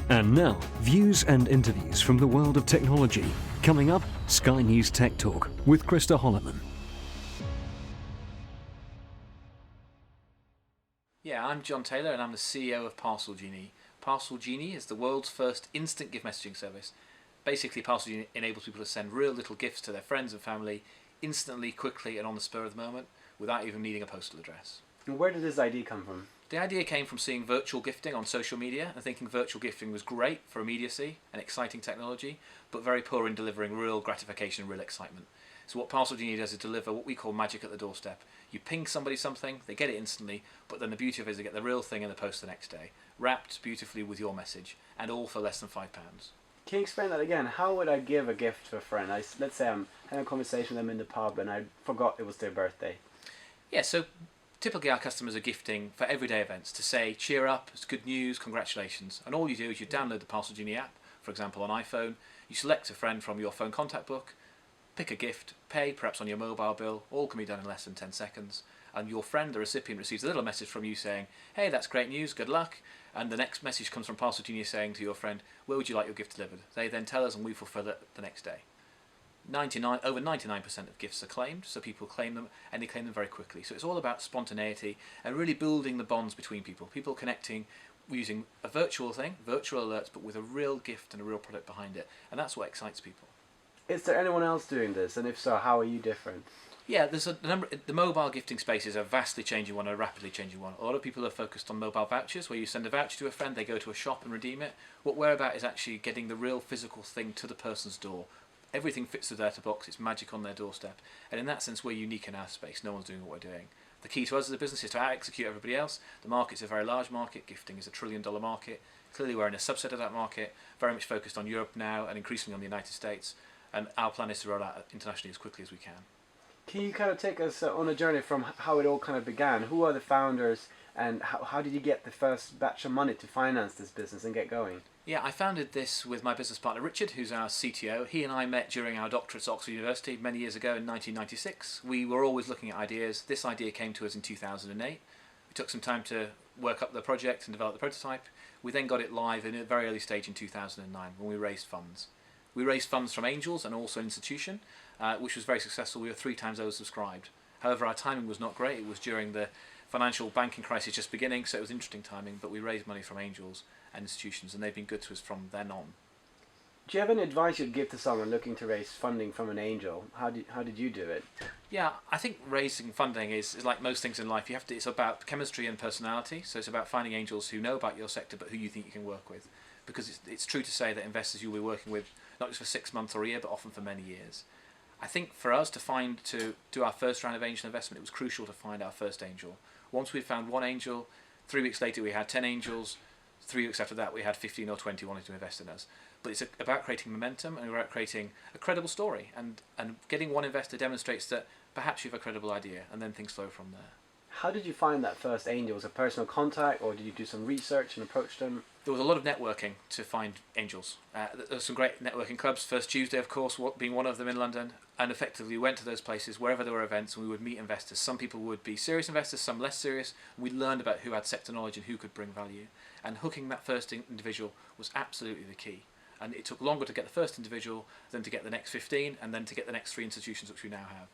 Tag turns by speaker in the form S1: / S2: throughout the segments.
S1: And now, views and interviews from the world of technology. Coming up, Sky News Tech Talk with Krista Holloman.
S2: Yeah, I'm John Taylor and I'm the CEO of ParcelGenie. ParcelGenie is the world's first instant gift messaging service. Basically, ParcelGenie enables people to send real little gifts to their friends and family instantly, quickly and on the spur of the moment without even needing a postal address.
S3: And where did this idea come from?
S2: The idea came from seeing virtual gifting on social media and thinking virtual gifting was great for immediacy and exciting technology, but very poor in delivering real gratification and real excitement. So what ParcelGenie does is deliver what we call magic at the doorstep. You ping somebody something, they get it instantly, but then the beauty of it is they get the real thing in the post the next day, wrapped beautifully with your message, and all for less than £5.
S3: Can you explain that again? How would I give a gift to a friend? Let's say I'm having a conversation with them in the pub and I forgot it was their birthday.
S2: Yeah, so typically our customers are gifting for everyday events to say, cheer up, it's good news, congratulations. And all you do is you download the ParcelGenie app, for example on iPhone, you select a friend from your phone contact book, pick a gift, pay perhaps on your mobile bill, all can be done in less than 10 seconds, and your friend, the recipient, receives a little message from you saying, hey, that's great news, good luck, and the next message comes from ParcelGenie saying to your friend, where would you like your gift delivered? They then tell us and we fulfill it the next day. Over 99% of gifts are claimed, so people claim them, and they claim them very quickly. So it's all about spontaneity and really building the bonds between people connecting using a virtual thing, virtual alerts, but with a real gift and a real product behind it, and that's what excites people.
S3: Is there anyone else doing this, and if so, how are you different?
S2: Yeah, there's a number. The mobile gifting space is a vastly changing one, a rapidly changing one. A lot of people are focused on mobile vouchers, where you send a voucher to a friend, they go to a shop and redeem it. What we're about is actually getting the real physical thing to the person's door. Everything fits the letterbox, it's magic on their doorstep, and in that sense we're unique in our space, no one's doing what we're doing. The key to us as a business is to out-execute everybody else. The market's a very large market, gifting is a $1 trillion market. Clearly we're in a subset of that market, very much focused on Europe now and increasingly on the United States, and our plan is to roll out internationally as quickly as we can.
S3: Can you kind of take us on a journey from how it all kind of began? Who are the founders, and how did you get the first batch of money to finance this business and get going?
S2: Yeah, I founded this with my business partner Richard, who's our CTO. He and I met during our doctorates at Oxford University many years ago in 1996. We were always looking at ideas. This idea came to us in 2008. We took some time to work up the project and develop the prototype. We then got it live in a very early stage in 2009 when we raised funds. We raised funds from angels and also an institution, which was very successful. We were 3 times oversubscribed. However, our timing was not great. It was during the financial banking crisis just beginning, so it was interesting timing, but we raised money from angels and institutions, and they've been good to us from then on.
S3: Do you have any advice you'd give to someone looking to raise funding from an angel? How did you do it?
S2: Yeah, I think raising funding is like most things in life. It's about chemistry and personality, so it's about finding angels who know about your sector but who you think you can work with. Because it's true to say that investors you'll be working with, not just for 6 months or a year, but often for many years. I think for us to do our first round of angel investment, it was crucial to find our first angel. Once we'd found one angel, 3 weeks later we had 10 angels, 3 weeks after that we had 15 or 20 wanting to invest in us. But it's about creating momentum and about creating a credible story, and getting one investor demonstrates that perhaps you have a credible idea, and then things flow from there.
S3: How did you find that first angel? Was it personal contact, or did you do some research and approach them?
S2: There was a lot of networking to find angels. There were some great networking clubs, First Tuesday of course being one of them in London, and effectively we went to those places wherever there were events and we would meet investors. Some people would be serious investors, some less serious. We learned about who had sector knowledge and who could bring value, and hooking that first individual was absolutely the key. And it took longer to get the first individual than to get the next 15 and then to get the next 3 institutions which we now have.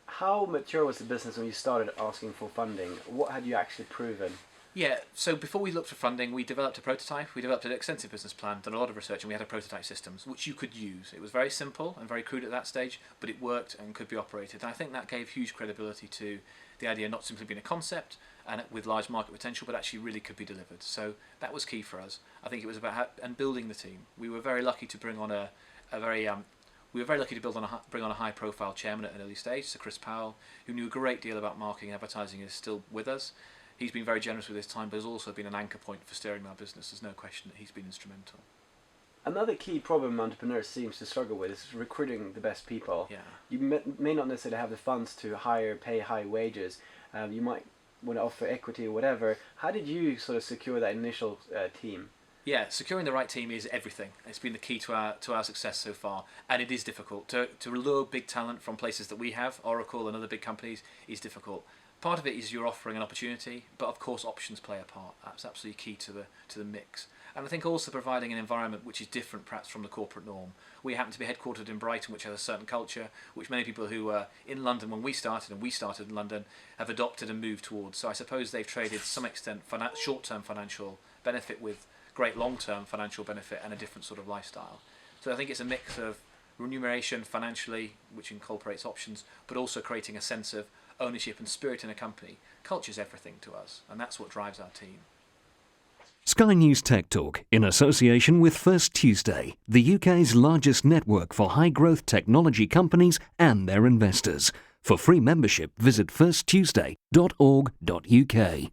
S3: How mature was the business when you started asking for funding? What had you actually proven?
S2: Yeah, so before we looked for funding, we developed a prototype, we developed an extensive business plan, done a lot of research, and we had a prototype systems which you could use. It was very simple and very crude at that stage, but it worked and could be operated. And I think that gave huge credibility to the idea not simply being a concept and with large market potential, but actually really could be delivered. So that was key for us. I think it was about and building the team. We were very lucky to bring on bring on a high-profile chairman at an early stage, Sir Chris Powell, who knew a great deal about marketing and advertising, and is still with us. He's been very generous with his time, but has also been an anchor point for steering our business. There's no question that he's been instrumental.
S3: Another key problem entrepreneurs seems to struggle with is recruiting the best people.
S2: Yeah.
S3: You may not necessarily have the funds to pay high wages. You might want to offer equity or whatever. How did you sort of secure that initial team?
S2: Yeah, securing the right team is everything. It's been the key to our success so far, and it is difficult to lure big talent from places that we have. Oracle and other big companies is difficult. Part of it is you're offering an opportunity, but of course options play a part. That's absolutely key to the mix. And I think also providing an environment which is different perhaps from the corporate norm. We happen to be headquartered in Brighton, which has a certain culture, which many people who were in London when we started, and we started in London, have adopted and moved towards. So I suppose they've traded to some extent short-term financial benefit with great long-term financial benefit and a different sort of lifestyle. So I think it's a mix of remuneration financially, which incorporates options, but also creating a sense of ownership and spirit in a company. Culture's everything to us, and that's what drives our team.
S1: Sky News Tech Talk, in association with First Tuesday, the UK's largest network for high-growth technology companies and their investors. For free membership, visit firsttuesday.org.uk.